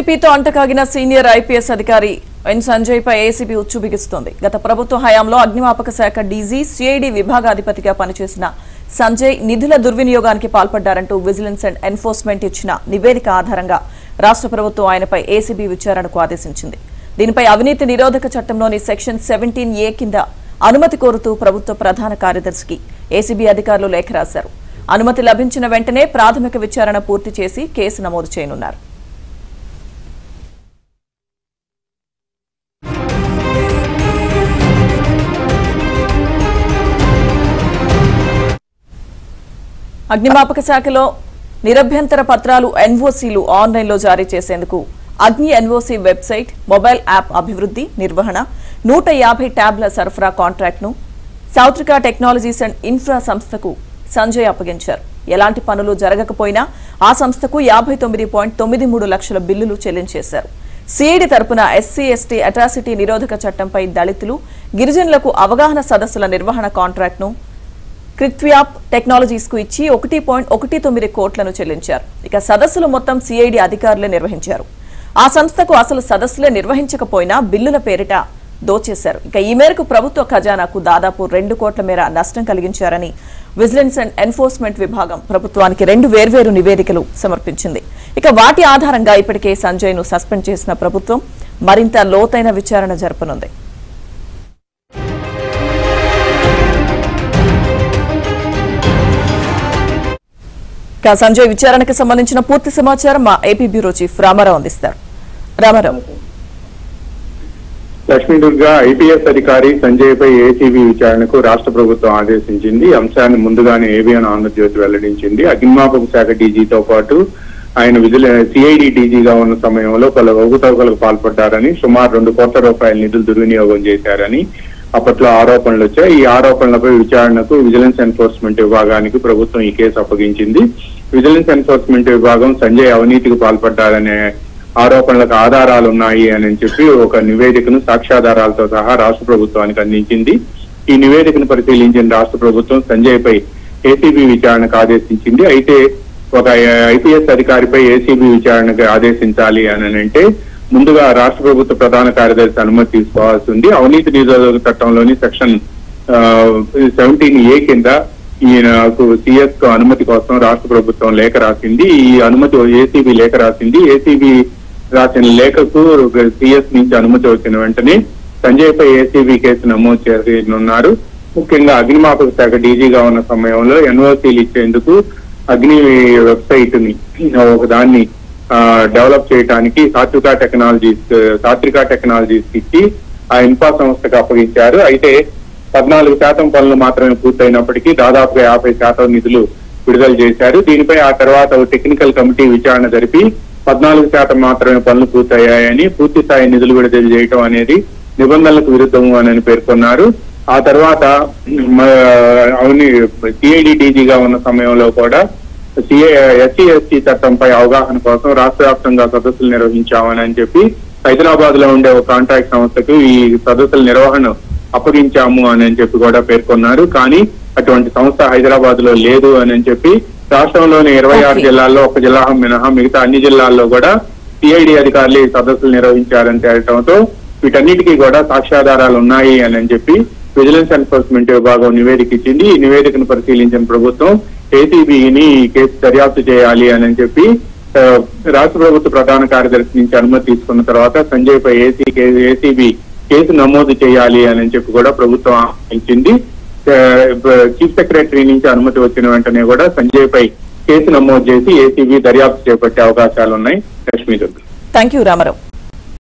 ఏపీతో అంటకాగిన senior IPS అధికారి ఎన్ సంజయ్ పై ACB ఉచ్చు బిగిస్తోంది. గత ప్రభుత్వ హయాంలో అగ్నిమాపక శాఖ డీజీ సిఐడి విభాగాధిపతిగా పనిచేసిన సంజయ్ నిధుల దుర్వినియోగానికి పాల్పడ్డారంటూ విజిలెన్స్ అండ్ ఎన్ఫోర్స్మెంట్ ఇచ్చిన నివేదిక ఆధారంగా రాష్ట్ర ప్రభుత్వం ఆయనపై ఏసీబీ విచారణకు ఆదేశించింది. దీనిపై అవినీతి నిరోధక చట్టంలోని సెక్షన్ 17A కింద అనుమతి కోరుతూ ప్రభుత్వ ప్రధాన కార్యదర్శికి ఏసీబీ అధికారులు లేఖ రాశారు. అనుమతి లభించిన వెంటనే ప్రాథమిక విచారణ పూర్తి చేసి కేసు నమోదు చేయనున్నారు. అగ్నిమాపక శాఖలో నిరభ్యంతర పత్రాలు ఎన్ఓసీలు ఆన్లైన్లో జారీ చేసేందుకు అగ్ని ఎన్ఓసీ వెబ్సైట్, మొబైల్ యాప్ అభివృద్ధి, నిర్వహణ, 150 ట్యాబ్ల సరఫరా కాంట్రాక్ట్ను సౌత్రికా టెక్నాలజీస్ అండ్ ఇన్ఫ్రా సంస్థకు సంజయ్ అప్పగించారు. ఎలాంటి పనులు జరగకపోయినా ఆ సంస్థకు 59.93 లక్షల బిల్లులు చెల్లించేశారు. సిఐడి తరపున ఎస్సీ ఎస్టీ అట్రాసిటీ నిరోధక చట్టంపై దళితులు, గిరిజనులకు అవగాహన సదస్సుల నిర్వహణ కాంట్రాక్ట్ను క్రిక్వ్యాప్ టెక్నాలజీస్ కు ఇచ్చి 1.19 కోట్లను చెల్లించారు. ఇక సదస్సులు మొత్తం సిఐడి అధికారులే నిర్వహించారు. ఆ సంస్థకు అసలు సదస్సులే నిర్వహించకపోయినా బిల్లుల పేరిట దోచేశారు. ఇక ఈ మేరకు ప్రభుత్వ ఖజానాకు దాదాపు 2 కోట్ల మేర నష్టం కలిగించారని విజిలెన్స్ అండ్ ఎన్ఫోర్స్మెంట్ విభాగం ప్రభుత్వానికి 2 వేర్వేరు నివేదికలు సమర్పించింది. ఇక వాటి ఆధారంగా ఇప్పటికే సంజయ్ ను సస్పెండ్ చేసిన ప్రభుత్వం మరింత లోతైన విచారణ జరపనుంది. సంజయ్ విచారణకు సంబంధించిన పూర్తి సమాచారం మా ఏపీ బ్యూరో చీఫ్ రామారావు అందిస్తారు. రామారావు. లక్ష్మీదుర్గ ఐపీఎస్ అధికారి సంజయ్ పై ఏసీబీ విచారణకు రాష్ట్ర ప్రభుత్వం ఆదేశించింది. అంశాన్ని ముందుగానే ఏబిఎన్ ఆంధ్రజ్యోతి వెల్లడించింది. అగ్నిమాపక శాఖ డీజీతో పాటు ఆయన సిఐడి డీజీగా ఉన్న సమయంలో పలు అవకతవకలకు పాల్పడ్డారని, సుమారు 2 కోట్ల రూపాయల నిధులు దుర్వినియోగం చేశారని అప్పట్లో ఆరోపణలు వచ్చాయి. ఈ ఆరోపణలపై విచారణకు విజిలెన్స్ ఎన్ఫోర్స్మెంట్ విభాగానికి ప్రభుత్వం ఈ కేసు అప్పగించింది. విజిలెన్స్ ఎన్ఫోర్స్మెంట్ విభాగం సంజయ్ అవినీతికి పాల్పడ్డారనే ఆరోపణలకు ఆధారాలు ఉన్నాయి అని చెప్పి ఒక నివేదికను సాక్ష్యాధారాలతో సహా రాష్ట్ర ప్రభుత్వానికి అందించింది. ఈ నివేదికను పరిశీలించిన రాష్ట్ర ప్రభుత్వం సంజయ్ పై ఏసీబీ విచారణకు ఆదేశించింది. అయితే ఒక ఐపీఎస్ అధికారిపై ఏసీబీ విచారణకు ఆదేశించాలి అని అంటే ముందుగా రాష్ట్ర ప్రభుత్వ ప్రధాన కార్యదర్శి అనుమతి తీసుకోవాల్సి ఉంది. అవినీతి నిరోధక చట్టంలోని సెక్షన్ 17A కింద ఈయనకు సిఎస్ కు అనుమతి కోసం రాష్ట్ర ప్రభుత్వం లేఖ రాసింది. ఈ అనుమతి ఏసీబీ లేఖ రాసింది. ఏసీబీ రాసిన లేఖకు సిఎస్ నుంచి అనుమతి వచ్చిన వెంటనే సంజయ్ పై ఏసీబీ కేసు నమోదు చేయనున్నారు. ముఖ్యంగా అగ్నిమాపక శాఖ డీజీగా ఉన్న సమయంలో ఎన్ఓసీలు ఇచ్చేందుకు అగ్ని వెబ్సైట్ ని ఒకదాన్ని డెవలప్ చేయడానికి సాత్వికా టెక్నాలజీస్ ఇచ్చి ఆ ఇన్ఫా సంస్థకు అప్పగించారు. అయితే 14% పనులు మాత్రమే పూర్తయినప్పటికీ దాదాపుగా 50% నిధులు విడుదల చేశారు. దీనిపై ఆ తర్వాత టెక్నికల్ కమిటీ విచారణ జరిపి 14% మాత్రమే పనులు పూర్తయ్యాయని, పూర్తి స్థాయి నిధులు విడుదల చేయడం అనేది నిబంధనలకు విరుద్ధము అని పేర్కొన్నారు. ఆ తర్వాత సిఐడి డీజీగా ఉన్న సమయంలో కూడా ఎస్సీ ఎస్టీ చట్టంపై అవగాహన కోసం రాష్ట్ర వ్యాప్తంగా సదస్సులు నిర్వహించామని చెప్పి హైదరాబాద్ లో ఉండే ఒక కాంట్రాక్ట్ సంస్థకు ఈ సదస్సుల నిర్వహణ అప్పగించాము అని చెప్పి కూడా పేర్కొన్నారు. కానీ అటువంటి సంస్థ హైదరాబాద్ లో లేదు అని చెప్పి రాష్ట్రంలోని 26 జిల్లాల్లో ఒక జిల్లా మినహా మిగతా అన్ని జిల్లాల్లో కూడా సిఐడి అధికారులు ఈ సదస్సులు నిర్వహించారని తేలటంతో వీటన్నిటికీ కూడా సాక్ష్యాధారాలు ఉన్నాయి అని చెప్పి విజిలెన్స్ ఎన్ఫోర్స్మెంట్ విభాగం నివేదిక ఇచ్చింది. ఈ నివేదికను పరిశీలించిన ప్రభుత్వం ఏసీబీని ఈ కేసు దర్యాప్తు చేయాలి అని చెప్పి రాష్ట్ర ప్రభుత్వ ప్రధాన కార్యదర్శి నుంచి అనుమతి తీసుకున్న తర్వాత సంజయ్ పై ఏసీబీ కేసు నమోదు చేయాలి అని చెప్పి కూడా ప్రభుత్వం ఆదేశించింది. చీఫ్ సెక్రటరీ నుంచి అనుమతి వచ్చిన వెంటనే కూడా సంజయ్ పై కేసు నమోదు చేసి ఏసీబీ దర్యాప్తు చేపట్టే అవకాశాలు ఉన్నాయి. లక్ష్మీదుర్గ. థాంక్యూ రామారావు.